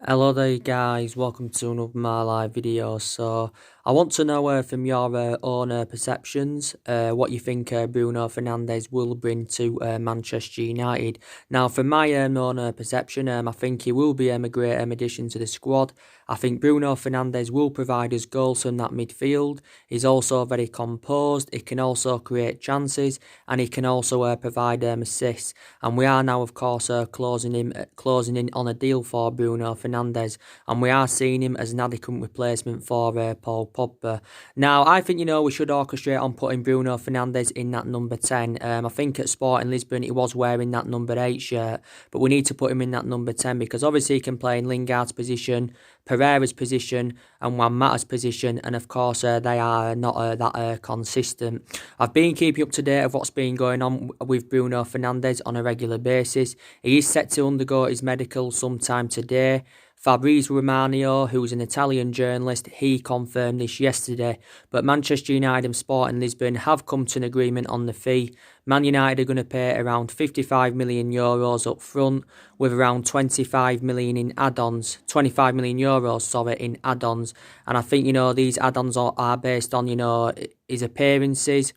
Hello there guys, welcome to another my live video. So I want to know from your own perceptions what you think Bruno Fernandes will bring to Manchester United. Now from my own perception, I think he will be a great addition to the squad. I think Bruno Fernandes will provide us goals from that midfield. He's also very composed, he can also create chances and he can also provide assists. And we are now of course closing in on a deal for Bruno Fernandes, and we are seeing him as an adequate replacement for Paul Pogba. Now, I think, we should orchestrate on putting Bruno Fernandes in that number 10. I think at Sporting Lisbon he was wearing that number 8 shirt, but we need to put him in that number 10 because obviously he can play in Lingard's position, Pereira's position and Juan Mata's position, and of course they are not that consistent. I've been keeping up to date of what's been going on with Bruno Fernandes on a regular basis. He is set to undergo his medical sometime today. Fabrizio Romano, who's an Italian journalist, he confirmed this yesterday. But Manchester United and Sporting Lisbon have come to an agreement on the fee. Man United are going to pay around €55 million up front, with around 25 million in add-ons. 25 million euros, sorry, in add-ons. And I think, these add-ons are based on, his appearances.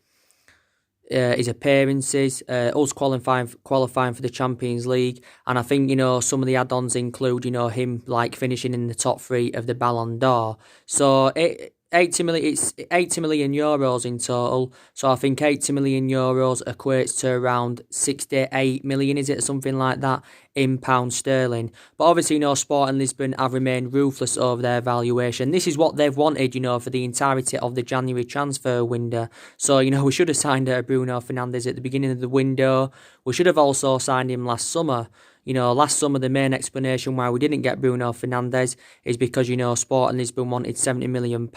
Us qualifying for the Champions League, and I think some of the add-ons include him like finishing in the top 3 of the Ballon d'Or. So it's 80 million euros in total. So I think 80 million euros equates to around 68 million, is it, or something like that, in pounds sterling. But obviously, Sporting Lisbon have remained ruthless over their valuation. This is what they've wanted, for the entirety of the January transfer window. So, we should have signed Bruno Fernandes at the beginning of the window. We should have also signed him last summer. Last summer, the main explanation why we didn't get Bruno Fernandes is because, Sporting Lisbon wanted £70 million.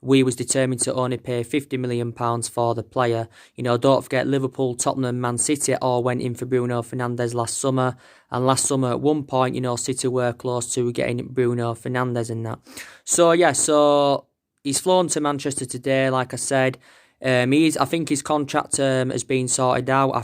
We was determined to only pay £50 million for the player. Don't forget Liverpool, Tottenham, Man City all went in for Bruno Fernandes last summer. And last summer, at one point, City were close to getting Bruno Fernandes and that. So, yeah, he's flown to Manchester today, like I said. I think his contract has been sorted out. I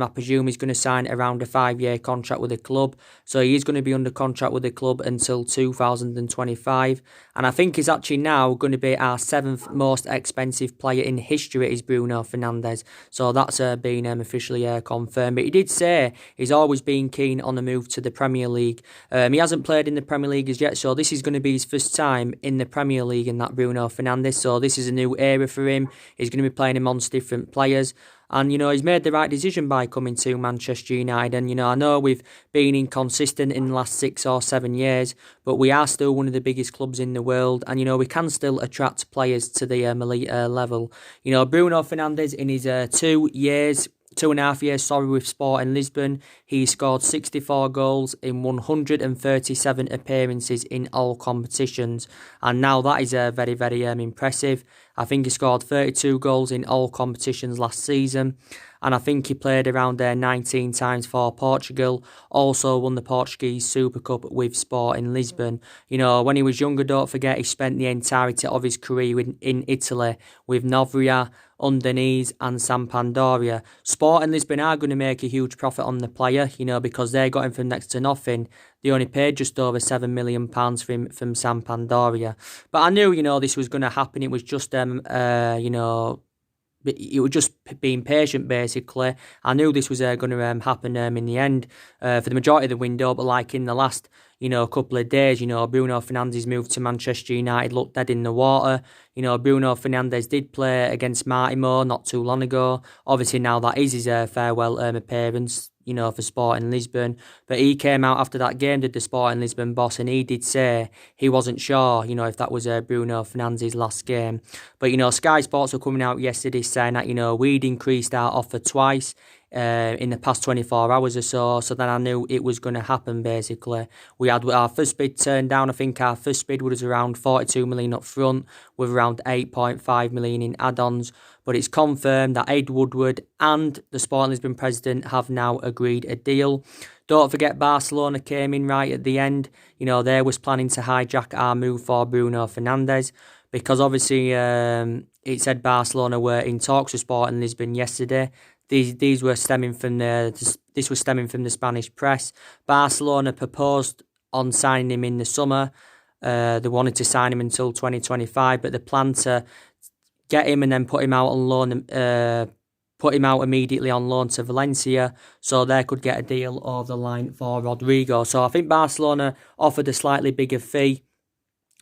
presume he's going to sign around a 5-year contract with the club. So he is going to be under contract with the club until 2025. And I think he's actually now going to be our 7th most expensive player in history is Bruno Fernandes. So that's been officially confirmed. But he did say he's always been keen on a move to the Premier League. He hasn't played in the Premier League as yet. So this is going to be his first time in the Premier League in that Bruno Fernandes. So this is a new era for him. He's going to be playing amongst different players. And, he's made the right decision by coming to Manchester United. And, I know we've been inconsistent in the last 6 or 7 years, but we are still one of the biggest clubs in the world. And, we can still attract players to the elite level. Bruno Fernandes, in his 2.5 years, with Sporting Lisbon, he scored 64 goals in 137 appearances in all competitions. And now that is very, very impressive. I think he scored 32 goals in all competitions last season. And I think he played around 19 times for Portugal. Also won the Portuguese Super Cup with Sporting Lisbon. When he was younger, don't forget, he spent the entirety of his career in Italy with Novria, Udinese and Sampdoria. Sporting Lisbon are going to make a huge profit on the player, because they got him from next to nothing. They only paid just over £7 million from Sampdoria. But I knew, this was going to happen. It was just, it was just being patient, basically. I knew this was going to happen in the end for the majority of the window, but like in the last, couple of days, Bruno Fernandes' move to Manchester United looked dead in the water. Bruno Fernandes did play against Martimo not too long ago. Obviously, now that is his farewell appearance, for Sporting Lisbon. But he came out after that game, did the Sporting Lisbon boss, and he did say he wasn't sure, if that was Bruno Fernandes' last game. But, Sky Sports were coming out yesterday saying that, we'd increased our offer twice in the past 24 hours or so. So then I knew it was going to happen, basically. We had our first bid turned down. I think our first bid was around 42 million up front with around 8.5 million in add-ons. But it's confirmed that Ed Woodward and the Sporting Lisbon president have now agreed a deal. Don't forget Barcelona came in right at the end. They was planning to hijack our move for Bruno Fernandes because obviously it said Barcelona were in talks with Sporting Lisbon yesterday. These were stemming from this was stemming from the Spanish press. Barcelona proposed on signing him in the summer. They wanted to sign him until 2025, but the plan to get him and then put him out on loan, put him out immediately on loan to Valencia, so they could get a deal over the line for Rodrigo. So I think Barcelona offered a slightly bigger fee,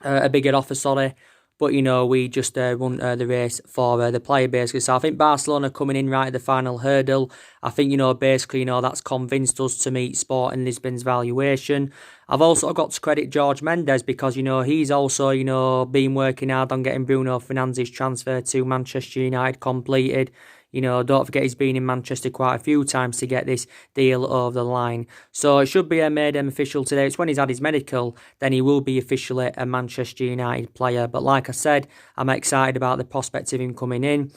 a bigger offer, sorry. But, we just run the race for the player, basically. So I think Barcelona coming in right at the final hurdle. I think, basically, that's convinced us to meet Sporting Lisbon's valuation. I've also got to credit George Mendes because, he's also, been working hard on getting Bruno Fernandes' transfer to Manchester United completed. Don't forget he's been in Manchester quite a few times to get this deal over the line. So it should be made official today. It's when he's had his medical, then he will be officially a Manchester United player. But like I said, I'm excited about the prospect of him coming in.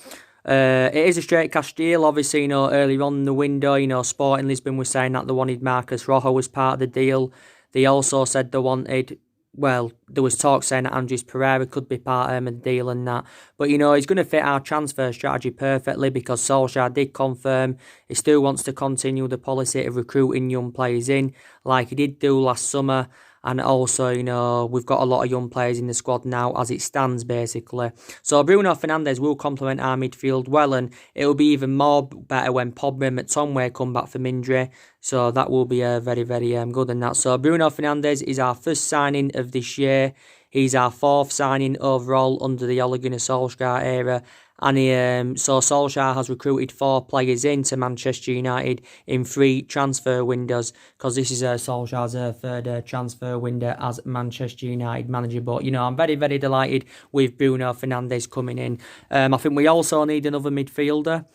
It is a straight cash deal. Obviously, earlier on in the window, Sporting Lisbon was saying that they wanted Marcus Rojo as part of the deal. They also said they wanted... Well, there was talk saying that Andres Pereira could be part of the deal and that. But, he's going to fit our transfer strategy perfectly because Solsjaker did confirm he still wants to continue the policy of recruiting young players in like he did do last summer. And also, we've got a lot of young players in the squad now as it stands, basically. So Bruno Fernandes will complement our midfield well, and it'll be even more better when Pogba and McTominay come back from injury. So that will be very, very good in that. So Bruno Fernandes is our first signing of this year. He's our fourth signing overall under the Ole Gunnar Solskjaer era. And so Solskjaer has recruited 4 players into Manchester United in 3 transfer windows because this is Solskjaer's third transfer window as Manchester United manager. But, I'm very, very delighted with Bruno Fernandes coming in. I think we also need another midfielder.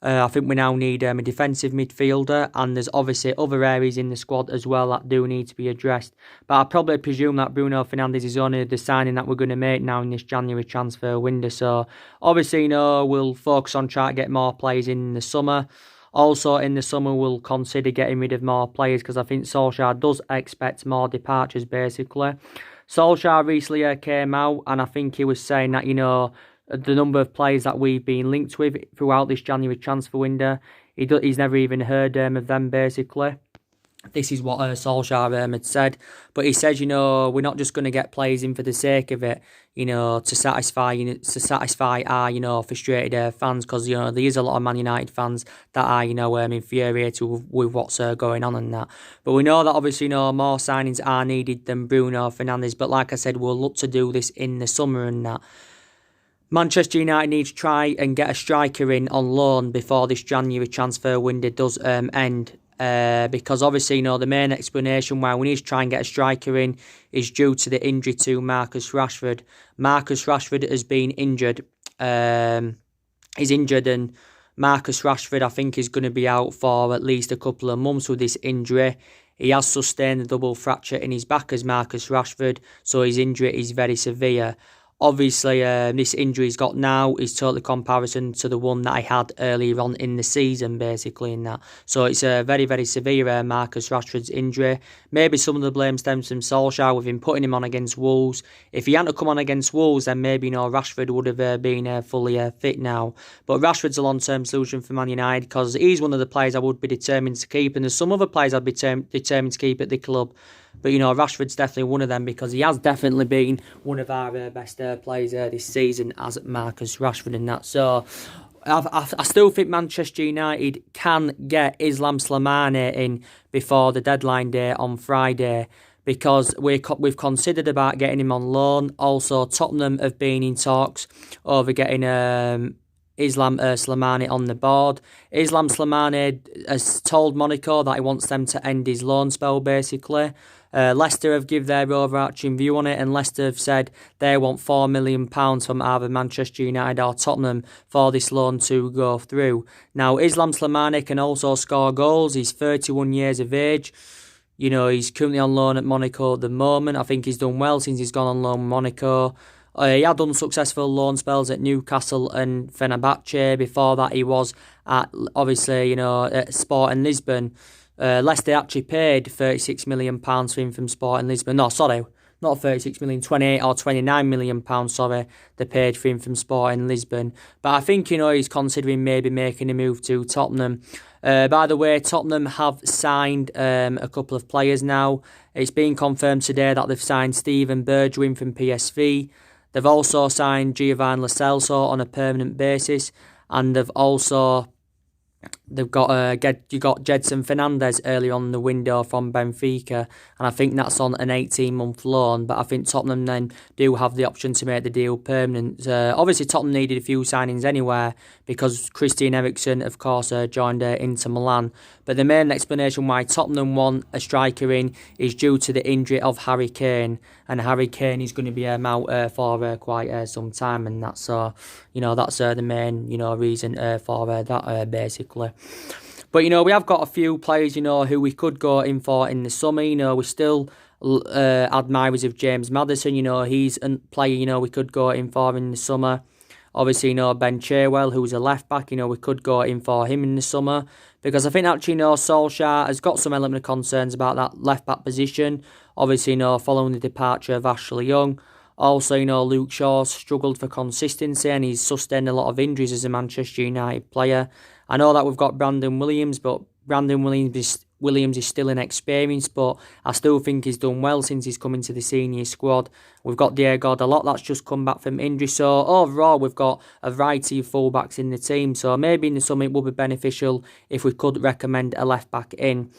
I think we now need a defensive midfielder, and there's obviously other areas in the squad as well that do need to be addressed. But I probably presume that Bruno Fernandes is only the signing that we're going to make now in this January transfer window. So obviously, we'll focus on trying to get more players in the summer. Also, in the summer, we'll consider getting rid of more players because I think Solskjaer does expect more departures, basically. Solskjaer recently came out, and I think he was saying that, the number of players that we've been linked with throughout this January transfer window, he's never even heard of them, basically. This is what Solskjaer had said. But he says, we're not just going to get players in for the sake of it, to satisfy our, frustrated fans, because, there is a lot of Man United fans that are, infuriated with what's going on and that. But we know that obviously, more signings are needed than Bruno Fernandes. But like I said, we'll look to do this in the summer and that. Manchester United need to try and get a striker in on loan before this January transfer window does end. Because obviously, the main explanation why we need to try and get a striker in is due to the injury to Marcus Rashford. Marcus Rashford has been injured. He's injured, and Marcus Rashford, I think, is going to be out for at least a couple of months with this injury. He has sustained a double fracture in his back as Marcus Rashford, so his injury is very severe. Obviously, this injury he's got now is totally comparison to the one that I had earlier on in the season, basically, in that. So it's a very, very severe Marcus Rashford's injury. Maybe some of the blame stems from Solskjaer with him putting him on against Wolves. If he hadn't come on against Wolves, then maybe, Rashford would have been fully fit now. But Rashford's a long-term solution for Man United because he's one of the players I would be determined to keep. And there's some other players I'd be determined to keep at the club. But, Rashford's definitely one of them because he has definitely been one of our best players this season as Marcus Rashford and that. So, I still think Manchester United can get Islam Slimani in before the deadline day on Friday because we've considered about getting him on loan. Also, Tottenham have been in talks over getting Islam Slimani on the board. Islam Slimani has told Monaco that he wants them to end his loan spell, basically. Leicester have given their overarching view on it, and Leicester have said they want £4 million from either Manchester United or Tottenham for this loan to go through. Now, Islam Slimani can also score goals. He's 31 years of age. He's currently on loan at Monaco at the moment. I think he's done well since he's gone on loan with Monaco. He had unsuccessful loan spells at Newcastle and Fenerbahce. Before that, he was at, obviously, at Sporting Lisbon. Leicester actually paid £36 million for him from Sporting Lisbon. No, sorry, not 36 million, 28 or 29 million pounds, sorry, they paid for him from Sporting Lisbon. But I think, he's considering maybe making a move to Tottenham. By the way, Tottenham have signed a couple of players now. It's been confirmed today that they've signed Steven Bergwijn from PSV. They've also signed Giovanni Lo Celso on a permanent basis, and They've got you got Gedson Fernandes early on in the window from Benfica, and I think that's on an 18-month loan. But I think Tottenham then do have the option to make the deal permanent. Obviously, Tottenham needed a few signings anyway because Christian Eriksen, of course, joined Inter Milan. But the main explanation why Tottenham want a striker in is due to the injury of Harry Kane, and Harry Kane is going to be out for quite some time, and that's that's the main reason for that basically. But we have got a few players who we could go in for in the summer. We're still admirers of James Maddison. He's a player we could go in for in the summer. Obviously, Ben Chilwell, who's a left back, we could go in for him in the summer. Because I think actually, Solskjaer has got some element of concerns about that left back position. Obviously, following the departure of Ashley Young. Also, Luke Shaw's struggled for consistency and he's sustained a lot of injuries as a Manchester United player. I know that we've got Brandon Williams, but Brandon Williams is still inexperienced, but I still think he's done well since he's come into the senior squad. We've got Diego Dalot that's just come back from injury, so overall we've got a variety of fullbacks in the team, so maybe in the summer it would be beneficial if we could recommend a left-back in.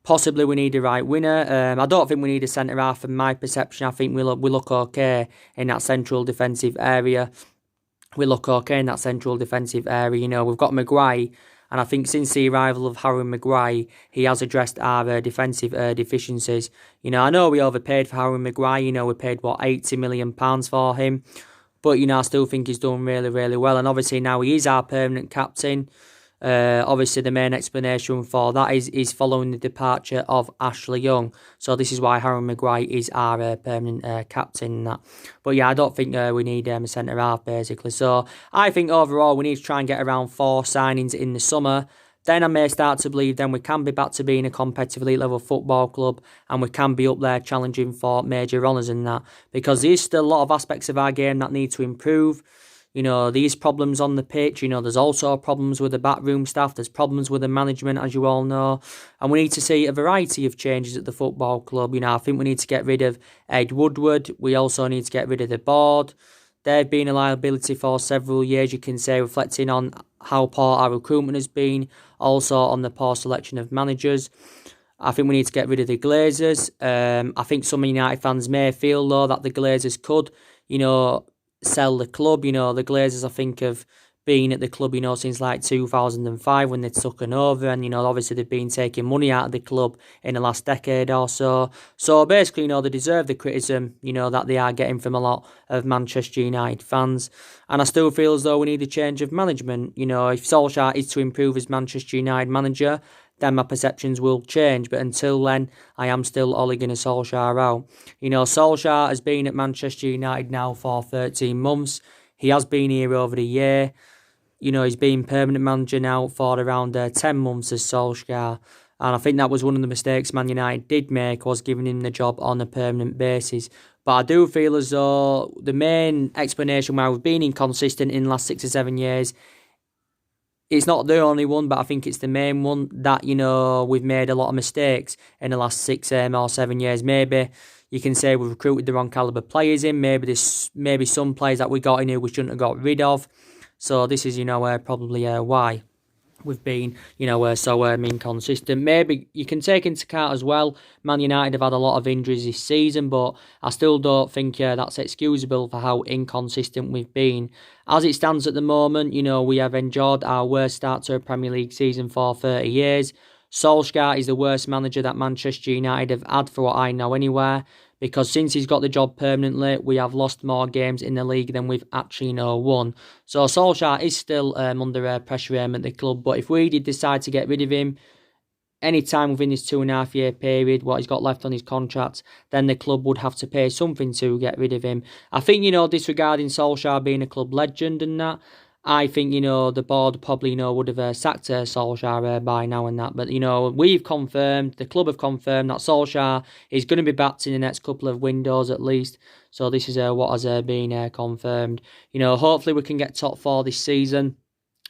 Possibly we need a right winger. I don't think we need a centre-half from my perception. I think we look okay in that central defensive area. We've got Maguire, and I think since the arrival of Harry Maguire, he has addressed our defensive deficiencies. I know we overpaid for Harry Maguire. We paid, £80 million for him. But, I still think he's done really, really well. And obviously now he is our permanent captain. Obviously, the main explanation for that is following the departure of Ashley Young. So this is why Harry Maguire is our permanent captain. But yeah, I don't think we need a centre half basically. So I think overall we need to try and get around 4 signings in the summer. Then I may start to believe then we can be back to being a competitive elite level football club and we can be up there challenging for major honours and that. Because there's still a lot of aspects of our game that need to improve. These problems on the pitch, there's also problems with the backroom staff, there's problems with the management, as you all know, and we need to see a variety of changes at the football club. I think we need to get rid of Ed Woodward, we also need to get rid of the board. They've been a liability for several years, you can say, reflecting on how poor our recruitment has been, also on the poor selection of managers. I think we need to get rid of the Glazers. I think some United fans may feel, though, that the Glazers could, sell the club. The Glazers, I think, have been at the club, since like 2005 when they'd taken over, and obviously they've been taking money out of the club in the last decade or so. So basically, they deserve the criticism, that they are getting from a lot of Manchester United fans. And I still feel as though we need a change of management. If Solskjaer is to improve as Manchester United manager, then my perceptions will change. But until then, I am still Ole Gunnar Solskjaer out. Solskjaer has been at Manchester United now for 13 months. He has been here over the year. He's been permanent manager now for around 10 months as Solskjaer. And I think that was one of the mistakes Man United did make, was giving him the job on a permanent basis. But I do feel as though the main explanation why we've been inconsistent in the last 6 or 7 years, it's not the only one, but I think it's the main one that, we've made a lot of mistakes in the last 6 or 7 years. Maybe you can say we've recruited the wrong calibre players in. Maybe some players that we got in who we shouldn't have got rid of. So this is, probably why we've been, so inconsistent. Maybe you can take into account as well, Man United have had a lot of injuries this season, but I still don't think that's excusable for how inconsistent we've been. As it stands at the moment, we have enjoyed our worst start to a Premier League season for 30 years. Solskjaer is the worst manager that Manchester United have had for what I know anywhere, because since he's got the job permanently, we have lost more games in the league than we've actually won. So Solskjaer is still under pressure at the club, but if we did decide to get rid of him any time within this 2.5 year period, what he's got left on his contract, then the club would have to pay something to get rid of him. I think, disregarding Solskjaer being a club legend and that, I think, the board probably, would have sacked Solskjaer by now and that. But, we've confirmed, the club have confirmed that Solskjaer is going to be backed in the next couple of windows at least. So this is what has been confirmed. Hopefully we can get top 4 this season.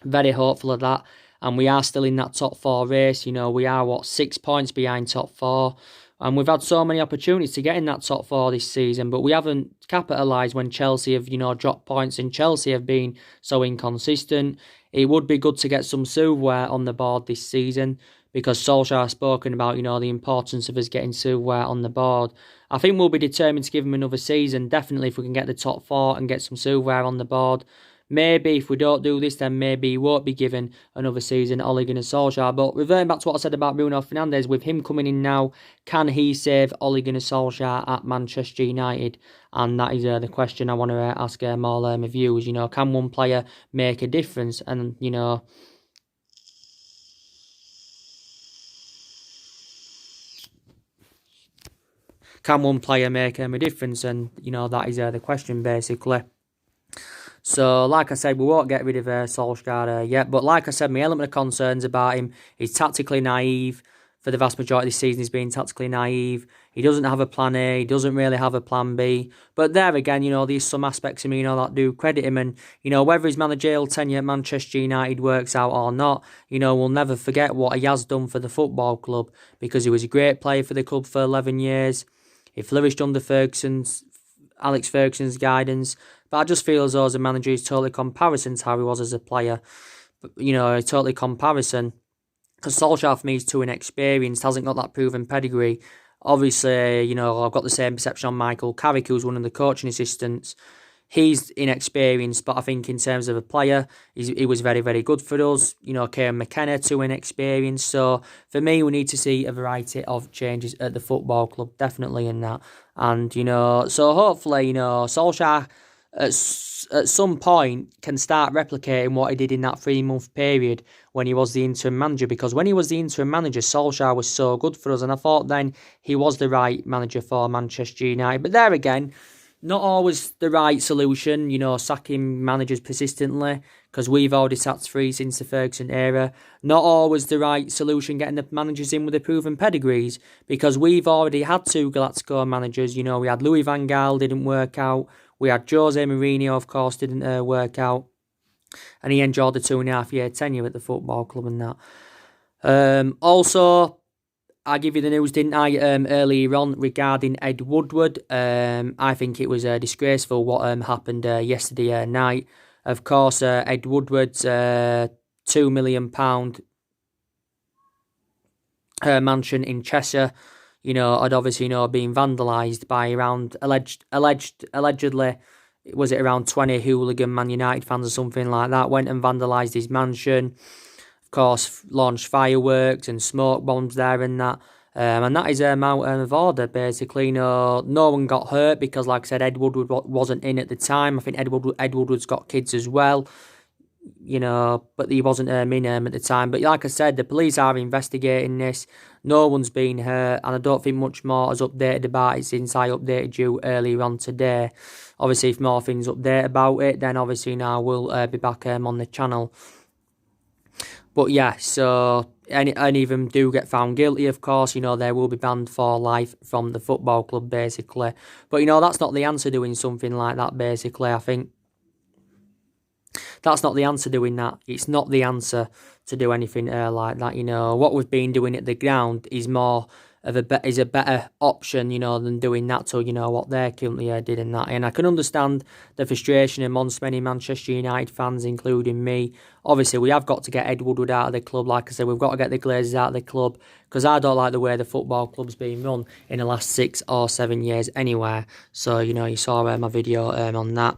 Very hopeful of that. and we are still in that top 4 race. We are, 6 points behind top 4. And we've had so many opportunities to get in that top 4 this season, but we haven't capitalised when Chelsea have, dropped points, and Chelsea have been so inconsistent. It would be good to get some silverware on the board this season, because Solskjaer has spoken about, the importance of us getting silverware on the board. I think we'll be determined to give him another season, definitely, if we can get the top 4 and get some silverware on the board. Maybe if we don't do this, then maybe he won't be given another season, Ole Gunnar Solskjaer. But reverting back to what I said about Bruno Fernandes, with him coming in now, can he save Ole Gunnar Solskjaer at Manchester United? And that is the question I want to ask all my viewers. Can one player make a difference? And, can one player make a difference? And, that is the question, basically. So, like I said, we won't get rid of Solskjaer yet. But like I said, my element of concerns about him, he's tactically naive. For the vast majority of the season, he's been tactically naive. He doesn't have a plan A. He doesn't really have a plan B. But there again, there's some aspects of me, that do credit him. And, whether his managerial tenure at Manchester United works out or not, we'll never forget what he has done for the football club, because he was a great player for the club for 11 years. He flourished under Alex Ferguson's guidance. But I just feel as though as a manager, he's totally comparison to how he was as a player. But, totally comparison. Because Solskjaer, for me, is too inexperienced, hasn't got that proven pedigree. Obviously, I've got the same perception on Michael Carrick, who's one of the coaching assistants. He's inexperienced, but I think in terms of a player, he was very, very good for us. Kieran McKenna, too inexperienced. So, for me, we need to see a variety of changes at the football club, definitely in that. And, so hopefully, Solskjaer at some point can start replicating what he did in that 3-month period when he was the interim manager, because when he was the interim manager, Solskjaer was so good for us, and I thought then he was the right manager for Manchester United. But there again, not always the right solution, sacking managers persistently, because we've already sacked 3 since the Ferguson era. Not always the right solution getting the managers in with the proven pedigrees, because we've already had 2 Galactico managers. We had Louis van Gaal, didn't work out. We had Jose Mourinho, of course, didn't work out. And he enjoyed the 2.5-year tenure at the football club and that. Also, I give you the news, didn't I, earlier on regarding Ed Woodward. I think it was disgraceful what happened yesterday night. Of course, Ed Woodward's £2 million mansion in Cheshire, had obviously, been vandalised by allegedly, was it around 20 hooligan Man United fans or something like that, went and vandalised his mansion. Of course, launched fireworks and smoke bombs there and that. And that is out of order, basically. No one got hurt because, like I said, Ed Woodward wasn't in at the time. I think Ed Woodward's got kids as well, but he wasn't in at the time. But like I said, the police are investigating this. No one's been hurt, and I don't think much more has updated about it since I updated you earlier on today. Obviously, if more things update about it, then obviously now we'll be back on the channel. But yeah, so any of them do get found guilty, of course, they will be banned for life from the football club, basically. But, that's not the answer doing something like that, basically. I think that's not the answer doing that. It's not the answer to do anything like that, What we've been doing at the ground is more of a better option, than doing that to, what they currently did in that. And I can understand the frustration amongst many Manchester United fans, including me. Obviously, we have got to get Ed Woodward out of the club. Like I said, we've got to get the Glazers out of the club, because I don't like the way the football club's been run in the last 6 or 7 years anywhere. So, you saw my video on that.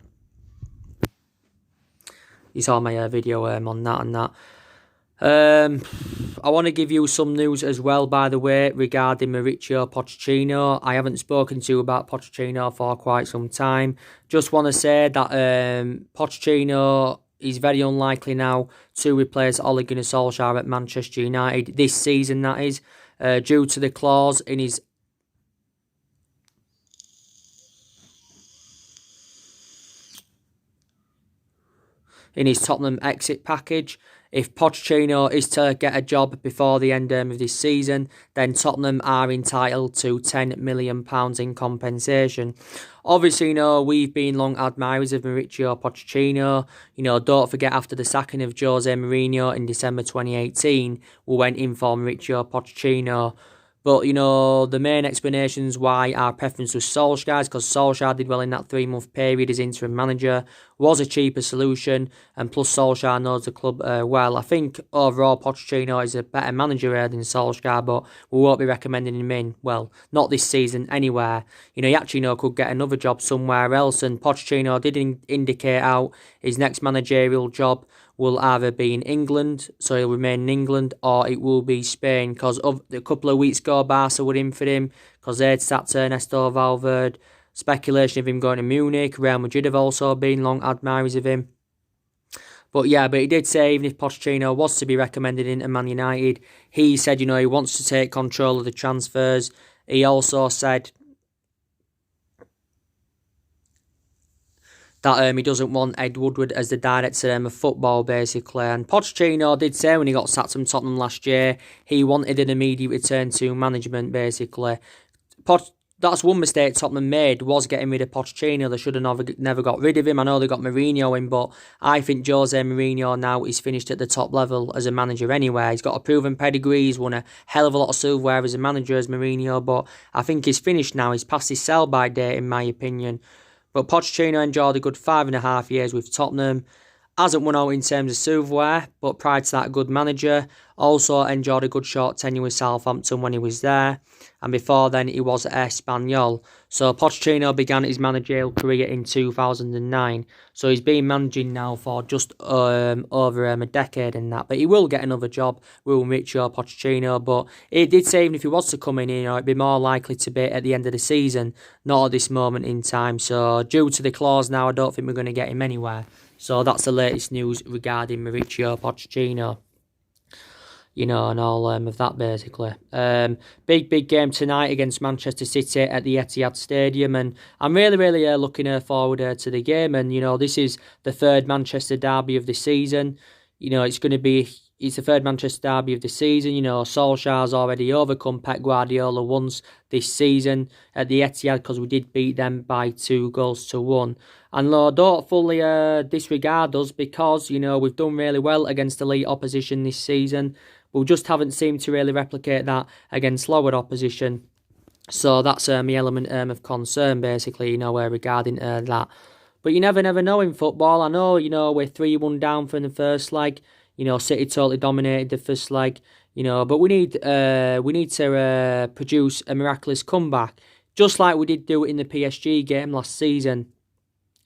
You saw my video on that and that. I want to give you some news as well, by the way, regarding Mauricio Pochettino. I haven't spoken to you about Pochettino for quite some time. Just want to say that Pochettino is very unlikely now to replace Ole Gunnar Solskjaer at Manchester United this season, that is, due to the clause in his in his Tottenham exit package. If Pochettino is to get a job before the end of this season, then Tottenham are entitled to £10 million in compensation. Obviously, we've been long admirers of Mauricio Pochettino. Don't forget after the sacking of Jose Mourinho in December 2018, we went in for Mauricio Pochettino. But, the main explanations why our preference was Solskjaer is because Solskjaer did well in that 3-month period as interim manager, was a cheaper solution, and plus Solskjaer knows the club well. I think overall Pochettino is a better manager than Solskjaer, but we won't be recommending him in, well, not this season anywhere. He actually could get another job somewhere else, and Pochettino did indicate out his next managerial job will either be in England, so he'll remain in England, or it will be Spain, because a couple of weeks ago Barca were in for him, because they'd sacked Ernesto Valverde. Speculation of him going to Munich. Real Madrid have also been long admirers of him. But he did say even if Pochettino was to be recommended into Man United, he said, he wants to take control of the transfers. He also said that he doesn't want Ed Woodward as the director of football, basically. And Pochettino did say when he got sacked from Tottenham last year, he wanted an immediate return to management, basically. That's one mistake Tottenham made, was getting rid of Pochettino. They should have never got rid of him. I know they got Mourinho in, but I think Jose Mourinho now is finished at the top level as a manager anyway. He's got a proven pedigree. He's won a hell of a lot of silverware as a manager as Mourinho, but I think he's finished now. He's past his sell-by date, in my opinion. But Pochettino enjoyed a good 5.5 years with Tottenham. Hasn't won out in terms of silverware, but prior to that, a good manager. Also enjoyed a good short tenure with Southampton when he was there. And before then, he was at Espanyol. So Pochettino began his managerial career in 2009. So he's been managing now for just over a decade and that. But he will get another job with Mauricio Pochettino. But he did say even if he was to come in, it'd be more likely to be at the end of the season, not at this moment in time. So due to the clause now, I don't think we're going to get him anywhere. So that's the latest news regarding Mauricio Pochettino. And all of that, basically. Big game tonight against Manchester City at the Etihad Stadium. And I'm really looking forward to the game. And, this is the third Manchester derby of the season. It's the third Manchester derby of the season. Solskjaer's already overcome Pep Guardiola once this season at the Etihad because we did beat them by 2-1. And don't fully disregard us because, we've done really well against elite opposition this season. We just haven't seemed to really replicate that against lower opposition. So that's my element of concern, basically, regarding that. But you never know in football. I know, we're 3-1 down from the first leg. City totally dominated the first leg. But we need to produce a miraculous comeback, just like we did do in the PSG game last season.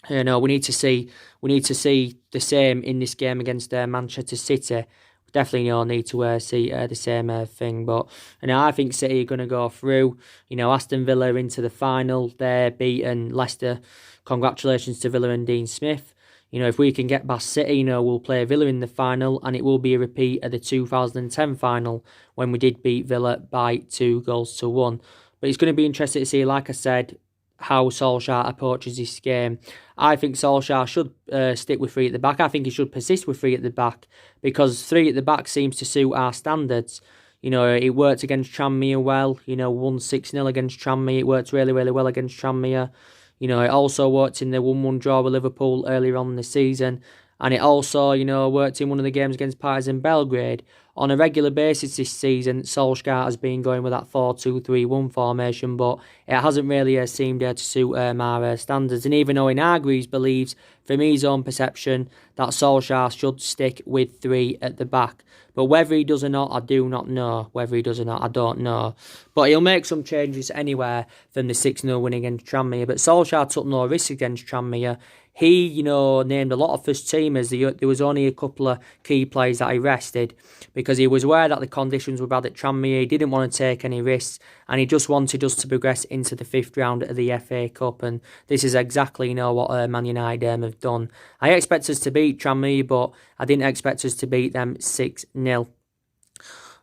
We need to see the same in this game against Manchester City. Definitely need to see the same thing. But I think City are going to go through. Aston Villa into the final. They're beaten Leicester. Congratulations to Villa and Dean Smith. If we can get past City, we'll play Villa in the final, and it will be a repeat of the 2010 final when we did beat Villa by 2-1. But it's going to be interesting to see, like I said, how Solskjaer approaches this game. I think Solskjaer should stick with 3 at the back. I think he should persist with 3 at the back because 3 at the back seems to suit our standards. It worked against Tranmere well. Won 6-0 against Tranmere. It worked really well against Tranmere. It also worked in the 1-1 draw with Liverpool earlier on in the season. And it also, worked in one of the games against Partizan Belgrade. On a regular basis this season, Solskjaer has been going with that 4-2-3-1 formation, but it hasn't really seemed to suit our standards. And even though Hargreaves believes, from his own perception, that Solskjaer should stick with 3 at the back. But whether he does or not, I do not know. Whether he does or not, I don't know. But he'll make some changes anywhere from the 6-0 win against Tranmere. But Solskjaer took no risk against Tranmere. He, named a lot of first teamers. There was only a couple of key players that he rested because he was aware that the conditions were bad at Tranmere. He didn't want to take any risks and he just wanted us to progress into the 5th round of the FA Cup. And this is exactly, what Man United have done. I expect us to beat Tranmere, but I didn't expect us to beat them 6-0.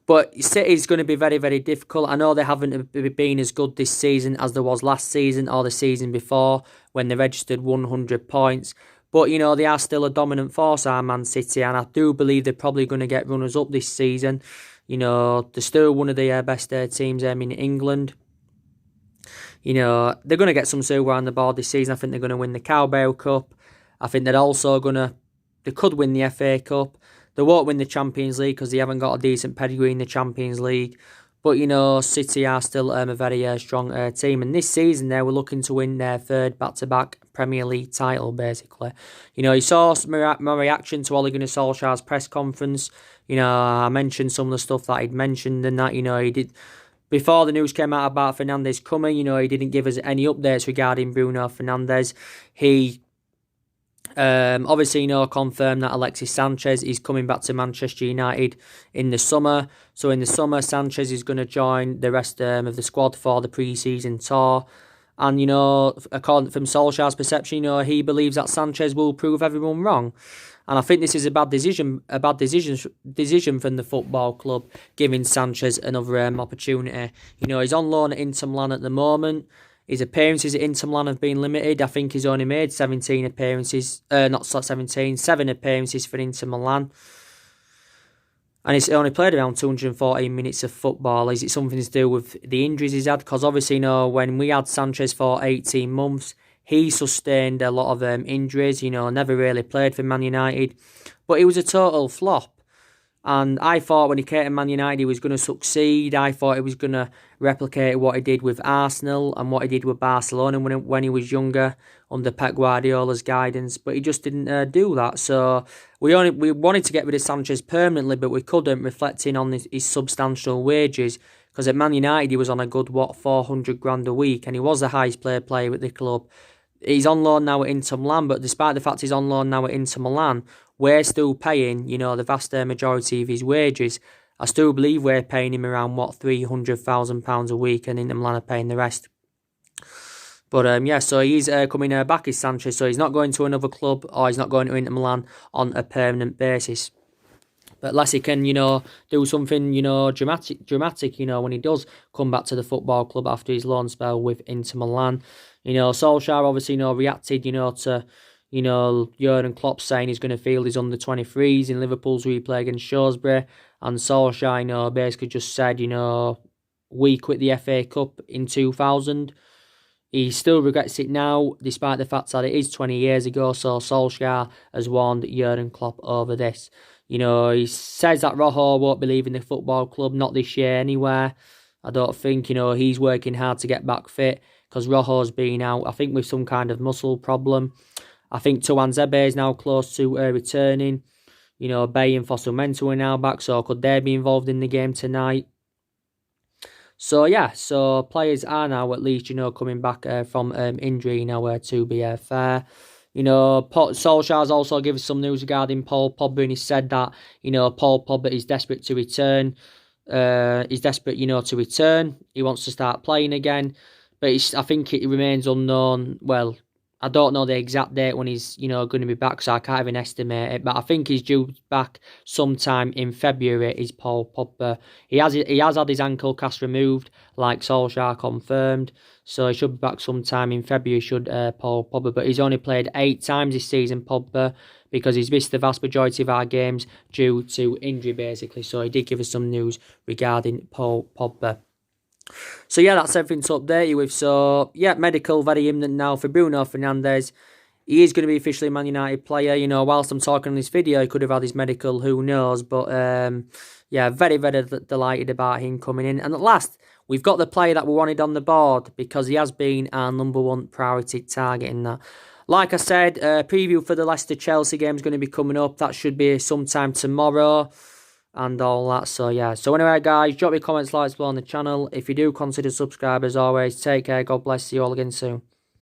But City's going to be very difficult. I know they haven't been as good this season as there was last season or the season before when they registered 100 points. But, they are still a dominant force, our Man City, and I do believe they're probably going to get runners-up this season. They're still one of the best teams in England. They're going to get some silver on the board this season. I think they're going to win the Carabao Cup. I think they could win the FA Cup. They won't win the Champions League because they haven't got a decent pedigree in the Champions League. But, City are still a very strong team. And this season, they were looking to win their third back-to-back Premier League title, basically. You saw my reaction to Ole Gunnar Solskjaer's press conference. I mentioned some of the stuff that he'd mentioned and that, he did. Before the news came out about Fernandes coming, he didn't give us any updates regarding Bruno Fernandes. He obviously, confirmed that Alexis Sanchez is coming back to Manchester United in the summer. So in the summer, Sanchez is going to join the rest of the squad for the pre-season tour. And, according from Solskjaer's perception, he believes that Sanchez will prove everyone wrong. And I think this is a bad decision from the football club, giving Sanchez another opportunity. He's on loan at Inter Milan at the moment. His appearances at Inter Milan have been limited. I think he's only made 17 appearances. 7 appearances for Inter Milan. And he's only played around 214 minutes of football. Is it something to do with the injuries he's had? Because obviously, when we had Sanchez for 18 months, he sustained a lot of injuries. Never really played for Man United. But he was a total flop. And I thought when he came to Man United, he was going to succeed. I thought he was going to replicate what he did with Arsenal and what he did with Barcelona when he was younger under Pep Guardiola's guidance. But he just didn't do that. So we wanted to get rid of Sanchez permanently, but we couldn't, reflecting on his substantial wages. Because at Man United, he was on a good, 400 grand a week. And he was the highest paid player at the club. He's on loan now at Inter Milan, but despite the fact he's on loan now at Inter Milan, we're still paying, the vast majority of his wages. I still believe we're paying him around, £300,000 a week, and Inter Milan are paying the rest. But, so he's coming back as Sanchez, so he's not going to another club, or he's not going to Inter Milan on a permanent basis. But unless he can, do something, dramatic, when he does come back to the football club after his loan spell with Inter Milan. Solskjaer obviously, reacted, to, Jurgen Klopp saying he's going to field his under-23s in Liverpool's replay against Shrewsbury. And Solskjaer, basically just said, we quit the FA Cup in 2000. He still regrets it now, despite the fact that it is 20 years ago. So Solskjaer has warned Jurgen Klopp over this. He says that Rojo won't be leaving the football club, not this year anywhere. I don't think, he's working hard to get back fit because Rojo's been out, I think, with some kind of muscle problem. I think Tuanzebe is now close to returning. Bay and Fosu-Mensah are now back, so could they be involved in the game tonight? So, so players are now at least, coming back from injury now, to be fair. Solskjaer's also given some news regarding Paul Pogba, and he said that, Paul Pogba is desperate to return. He's desperate, to return. He wants to start playing again. But I think it remains unknown. Well, I don't know the exact date when he's, going to be back, so I can't even estimate it. But I think he's due back sometime in February, is Paul Pogba. He has had his ankle cast removed, like Solskjaer confirmed. So he should be back sometime in February, should Paul Pogba. But he's only played 8 times this season, Pogba, because he's missed the vast majority of our games due to injury, basically. So he did give us some news regarding Paul Pogba. So that's everything to update you with. So medical very imminent now for Bruno Fernandes. He is going to be officially a Man United player. Whilst I'm talking on this video, he could have had his medical, who knows. But very, very delighted about him coming in. And at last, we've got the player that we wanted on the board, because he has been our number one priority target in that. Like I said, preview for the Leicester-Chelsea game is going to be coming up. That should be sometime tomorrow. And all that, so anyway, guys, drop your comments, likes below on the channel. If you do, consider subscribe. As always, take care, God bless you all again soon.